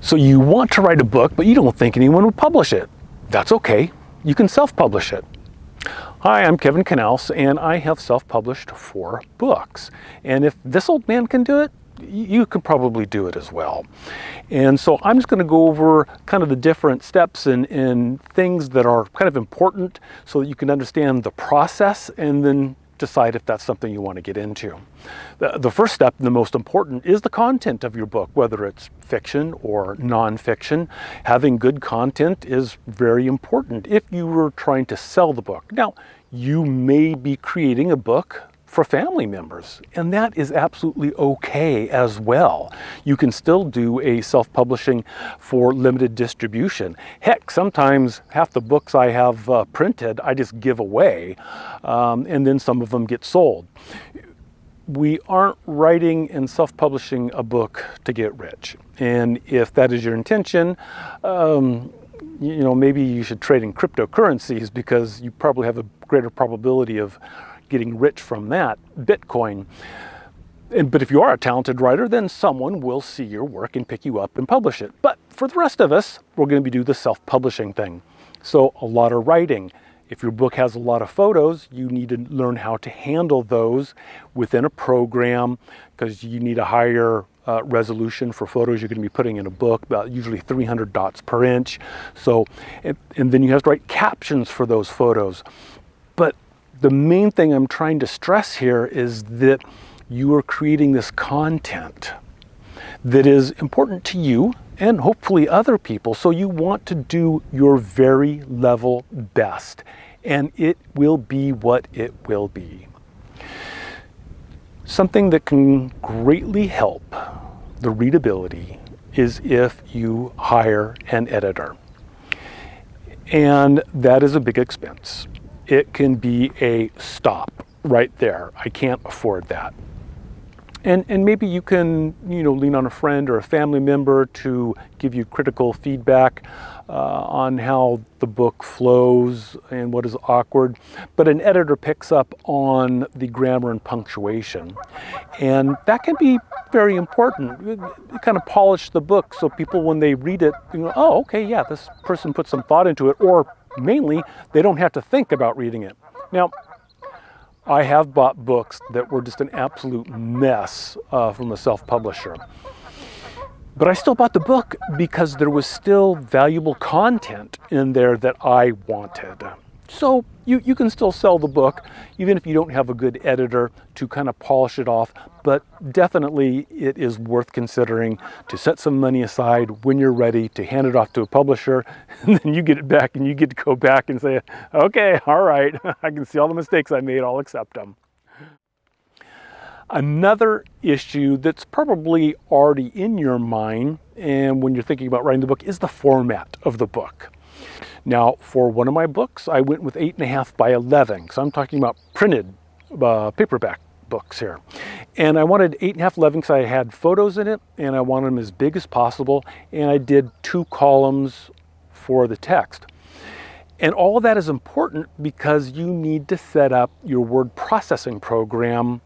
So you want to write a book, but you don't think anyone will publish it. That's okay. You can self-publish it. Hi, I'm Kevin Canals, and I have self-published 4 books. And if this old man can do it, you can probably do it as well. And so I'm just going to go over kind of the different steps and things that are kind of important so that you can understand the process and then decide if that's something you want to get into. The first step, the most important, is the content of your book, whether it's fiction or nonfiction. Having good content is very important if you were trying to sell the book. Now, you may be creating a book for family members, and that is absolutely okay as well. You can still do a self-publishing for limited distribution. Heck, sometimes half the books I have printed, I just give away, and then some of them get sold. We aren't writing and self-publishing a book to get rich. And if that is your intention, maybe you should trade in cryptocurrencies because you probably have a greater probability of getting rich from that, Bitcoin. But if you are a talented writer, then someone will see your work and pick you up and publish it. But for the rest of us, we're going to do the self-publishing thing. So a lot of writing. If your book has a lot of photos, you need to learn how to handle those within a program because you need a higher resolution for photos you're going to be putting in a book, about usually 300 dots per inch. So, and then you have to write captions for those photos. But the main thing I'm trying to stress here is that you are creating this content that is important to you and hopefully other people. So you want to do your very level best, and it will be what it will be. Something that can greatly help the readability is if you hire an editor. And that is a big expense. It can be a stop right there. I can't afford that. And maybe you can, lean on a friend or a family member to give you critical feedback on how the book flows and what is awkward. But an editor picks up on the grammar and punctuation. And that can be very important. You kind of polish the book so people, when they read it, oh, okay, yeah, this person put some thought into it. Or mainly, they don't have to think about reading it. Now, I have bought books that were just an absolute mess from a self-publisher. But I still bought the book because there was still valuable content in there that I wanted. So you can still sell the book, even if you don't have a good editor to kind of polish it off. But definitely it is worth considering to set some money aside when you're ready to hand it off to a publisher. And then you get it back and you get to go back and say, okay, all right, I can see all the mistakes I made, I'll accept them. Another issue that's probably already in your mind and when you're thinking about writing the book is the format of the book. Now, for one of my books, I went with 8.5 by 11, so I'm talking about printed paperback books here. And I wanted 8.5, 11 because I had photos in it, and I wanted them as big as possible, and I did 2 columns for the text. And all of that is important because you need to set up your word processing program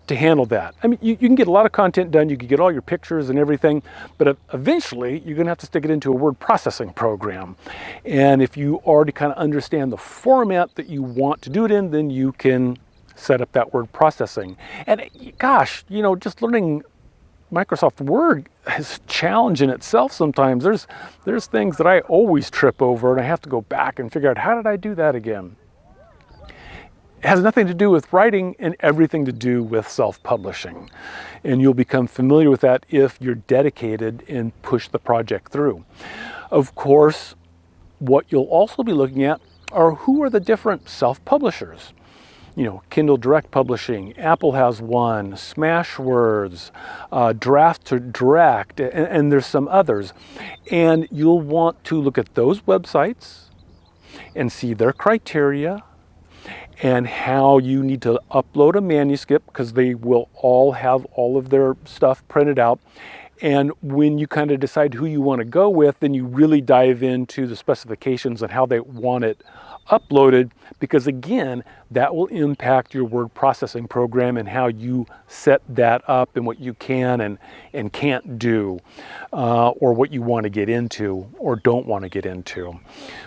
to handle that. I mean, you can get a lot of content done, you can get all your pictures and everything, but eventually you're gonna have to stick it into a word processing program. And if you already kind of understand the format that you want to do it in, then you can set up that word processing. And gosh, just learning Microsoft Word is a challenge in itself sometimes. There's things that I always trip over and I have to go back and figure out, how did I do that again? It has nothing to do with writing and everything to do with self-publishing. And you'll become familiar with that if you're dedicated and push the project through. Of course, what you'll also be looking at are who are the different self-publishers. Kindle Direct Publishing, Apple has one, Smashwords, Draft to Direct, and there's some others. And you'll want to look at those websites and see their criteria and how you need to upload a manuscript because they will all have all of their stuff printed out. And when you kind of decide who you want to go with, then you really dive into the specifications and how they want it uploaded, because again, that will impact your word processing program and how you set that up and what you can and can't do, or what you want to get into or don't want to get into.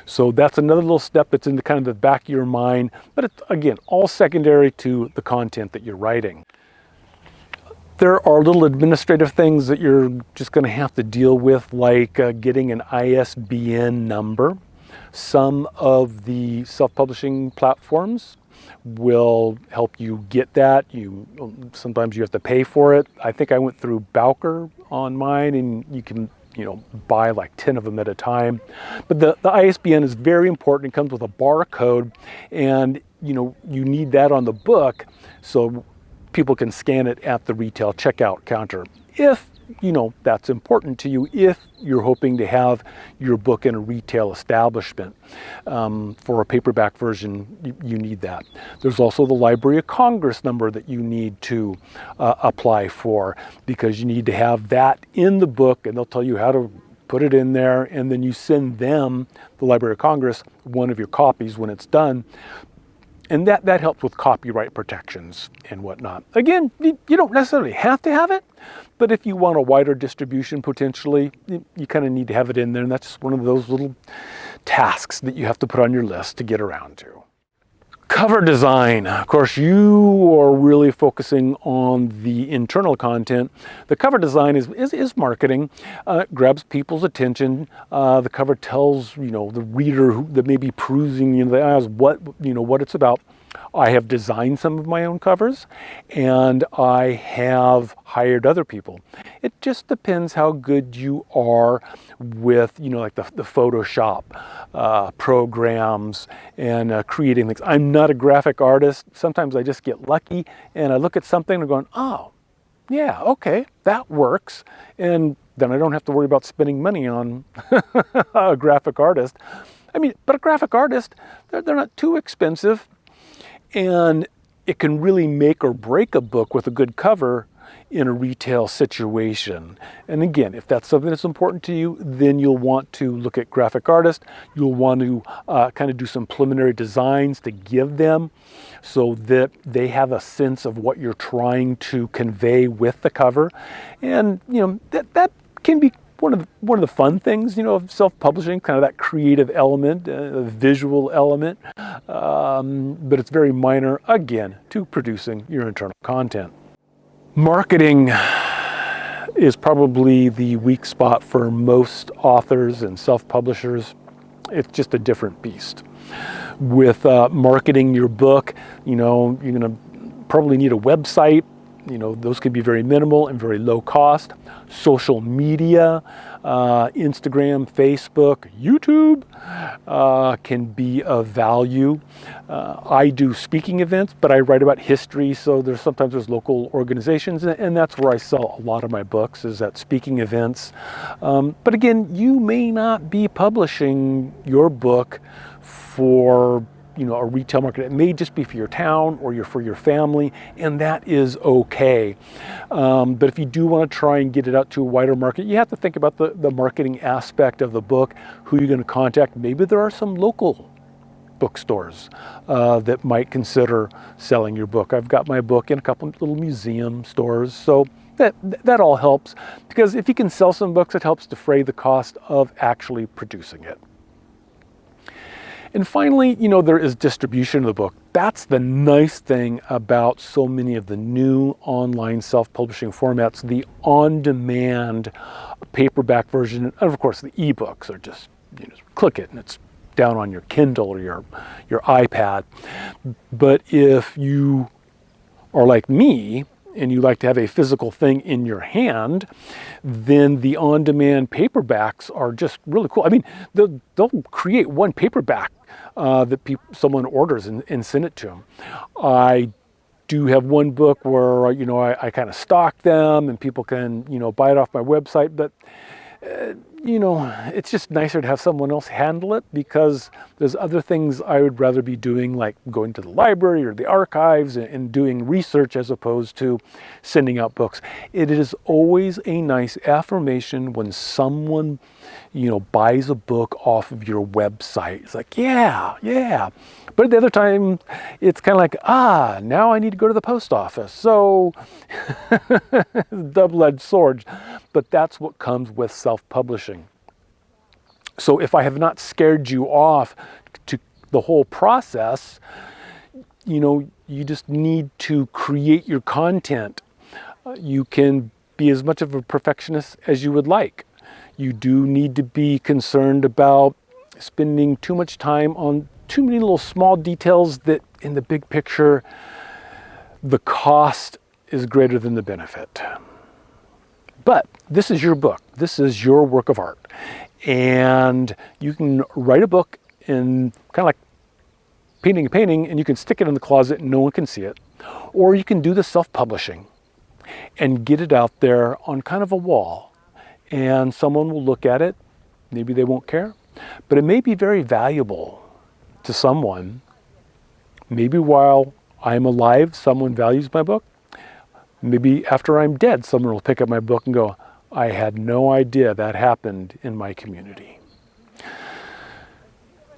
So that's another little step that's in the kind of the back of your mind, but it's again all secondary to the content that you're writing. There are little administrative things that you're just going to have to deal with, like getting an ISBN number. Some of the self-publishing platforms will help you get that. Sometimes you have to pay for it. I think I went through Bowker on mine, and you can buy like 10 of them at a time. But the ISBN is very important. It comes with a barcode, and you need that on the book so people can scan it at the retail checkout counter. If that's important to you, if you're hoping to have your book in a retail establishment. For a paperback version, you need that. There's also the Library of Congress number that you need to apply for, because you need to have that in the book, and they'll tell you how to put it in there, and then you send them, the Library of Congress, one of your copies when it's done. And that helps with copyright protections and whatnot. Again, you don't necessarily have to have it, but if you want a wider distribution potentially, you kind of need to have it in there, and that's one of those little tasks that you have to put on your list to get around to. Cover design. Of course, you are really focusing on the internal content. The cover design is marketing. It grabs people's attention. The cover tells the reader that may be perusing the eyes what it's about. I have designed some of my own covers, and I have hired other people. It just depends how good you are with, like the Photoshop programs and creating things. I'm not a graphic artist. Sometimes I just get lucky and I look at something and going, oh, yeah, okay, that works. And then I don't have to worry about spending money on a graphic artist. But a graphic artist, they're not too expensive. And it can really make or break a book with a good cover in a retail situation. And again, if that's something that's important to you, then you'll want to look at graphic artists. You'll want to kind of do some preliminary designs to give them so that they have a sense of what you're trying to convey with the cover. And that can be one of the fun things, of self-publishing, kind of that creative element, visual element, but it's very minor, again, to producing your internal content. Marketing is probably the weak spot for most authors and self-publishers. It's just a different beast. With marketing your book, you're going to probably need a website. Those can be very minimal and very low cost. Social media, Instagram, Facebook, YouTube can be of value. I do speaking events, but I write about history, so sometimes there's local organizations, and that's where I sell a lot of my books, is at speaking events. But again, you may not be publishing your book for a retail market. It may just be for your town or for your family, and that is okay. But if you do want to try and get it out to a wider market, you have to think about the marketing aspect of the book, who you're going to contact. Maybe there are some local bookstores that might consider selling your book. I've got my book in a couple of little museum stores, so that all helps, because if you can sell some books, it helps defray the cost of actually producing it. And finally, there is distribution of the book. That's the nice thing about so many of the new online self-publishing formats. The on-demand paperback version, and of course the ebooks are just click it and it's down on your Kindle or your iPad. But if you are like me, and you like to have a physical thing in your hand, then the on-demand paperbacks are just really cool. They'll create one paperback that someone orders and send it to them. I do have one book where I kind of stock them and people can buy it off my website, but it's just nicer to have someone else handle it, because there's other things I would rather be doing, like going to the library or the archives and doing research as opposed to sending out books. It is always a nice affirmation when someone, buys a book off of your website. It's like, yeah. But at the other time, it's kind of like, now I need to go to the post office. So, double-edged sword. But that's what comes with self-publishing. So if I have not scared you off to the whole process, you just need to create your content. You can be as much of a perfectionist as you would like. You do need to be concerned about spending too much time on too many little small details that in the big picture, the cost is greater than the benefit. But this is your book. This is your work of art. And you can write a book in kind of like painting a painting, and you can stick it in the closet and no one can see it. Or you can do the self-publishing and get it out there on kind of a wall. And someone will look at it. Maybe they won't care. But it may be very valuable to someone. Maybe while I'm alive, someone values my book. Maybe after I'm dead, someone will pick up my book and go, I had no idea that happened in my community.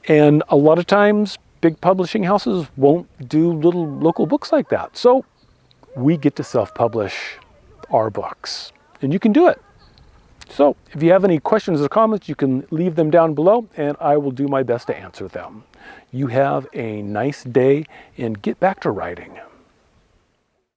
And a lot of times, big publishing houses won't do little local books like that. So we get to self-publish our books. And you can do it. So if you have any questions or comments, you can leave them down below, and I will do my best to answer them. You have a nice day, and get back to writing.